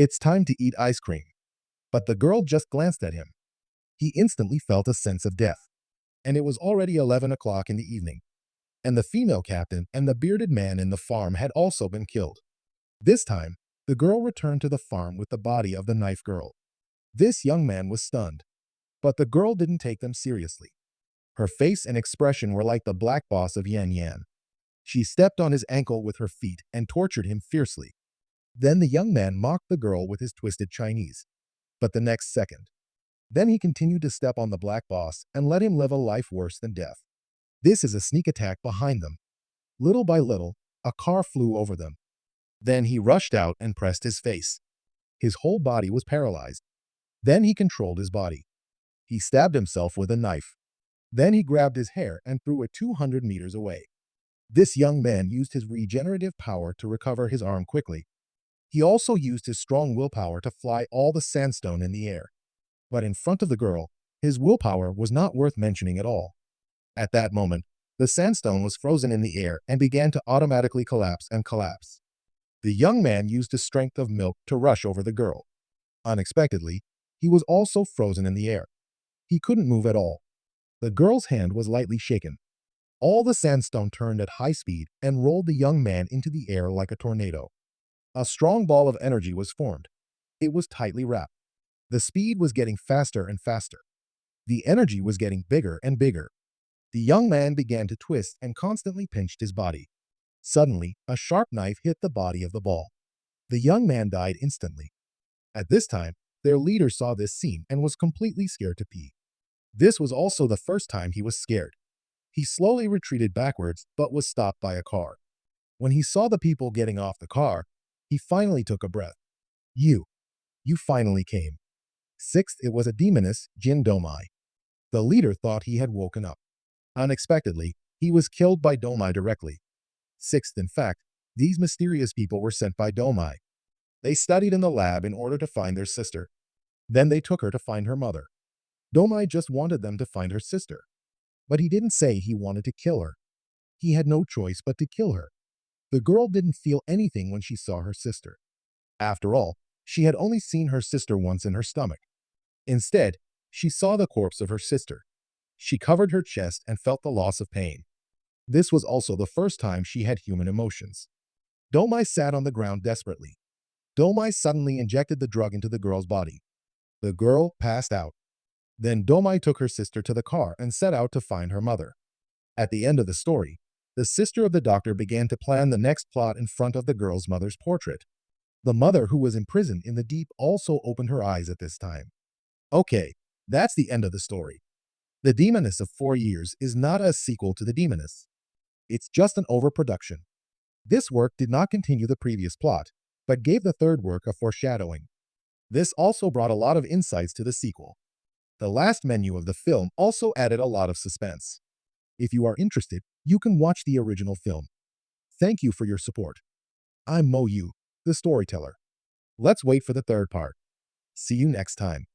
It's time to eat ice cream. But the girl just glanced at him. He instantly felt a sense of death. And it was already 11 o'clock in the evening. And the female captain and the bearded man in the farm had also been killed. This time, the girl returned to the farm with the body of the knife girl. This young man was stunned. But the girl didn't take them seriously. Her face and expression were like the black boss of Yan Yan. She stepped on his ankle with her feet and tortured him fiercely. Then the young man mocked the girl with his twisted Chinese. But the next second, then he continued to step on the black boss and let him live a life worse than death. This is a sneak attack behind them. Little by little, a car flew over them. Then he rushed out and pressed his face. His whole body was paralyzed. Then he controlled his body. He stabbed himself with a knife. Then he grabbed his hair and threw it 200 meters away. This young man used his regenerative power to recover his arm quickly. He also used his strong willpower to fly all the sandstone in the air. But in front of the girl, his willpower was not worth mentioning at all. At that moment, the sandstone was frozen in the air and began to automatically collapse and collapse. The young man used the strength of milk to rush over the girl. Unexpectedly, he was also frozen in the air. He couldn't move at all. The girl's hand was lightly shaken. All the sandstone turned at high speed and rolled the young man into the air like a tornado. A strong ball of energy was formed. It was tightly wrapped. The speed was getting faster and faster. The energy was getting bigger and bigger. The young man began to twist and constantly pinched his body. Suddenly, a sharp knife hit the body of the ball. The young man died instantly. At this time, their leader saw this scene and was completely scared to pee. This was also the first time he was scared. He slowly retreated backwards but was stopped by a car. When he saw the people getting off the car, he finally took a breath. You finally came. Sixth, it was a demoness, Jin Domai. The leader thought he had woken up. Unexpectedly, he was killed by Domai directly. Sixth, in fact, these mysterious people were sent by Domai. They studied in the lab in order to find their sister. Then they took her to find her mother. Domai just wanted them to find her sister. But he didn't say he wanted to kill her. He had no choice but to kill her. The girl didn't feel anything when she saw her sister. After all, she had only seen her sister once in her stomach. Instead, she saw the corpse of her sister. She covered her chest and felt the loss of pain. This was also the first time she had human emotions. Domai sat on the ground desperately. Domai suddenly injected the drug into the girl's body. The girl passed out. Then Domai took her sister to the car and set out to find her mother. At the end of the story, the sister of the doctor began to plan the next plot in front of the girl's mother's portrait. The mother, who was imprisoned in the deep, also opened her eyes at this time. Okay, that's the end of the story. The Demoness of 4 Years is not a sequel to The Demoness. It's just an overproduction. This work did not continue the previous plot, but gave the third work a foreshadowing. This also brought a lot of insights to the sequel. The last menu of the film also added a lot of suspense. If you are interested, you can watch the original film. Thank you for your support. I'm Mo Yu, the storyteller. Let's wait for the third part. See you next time.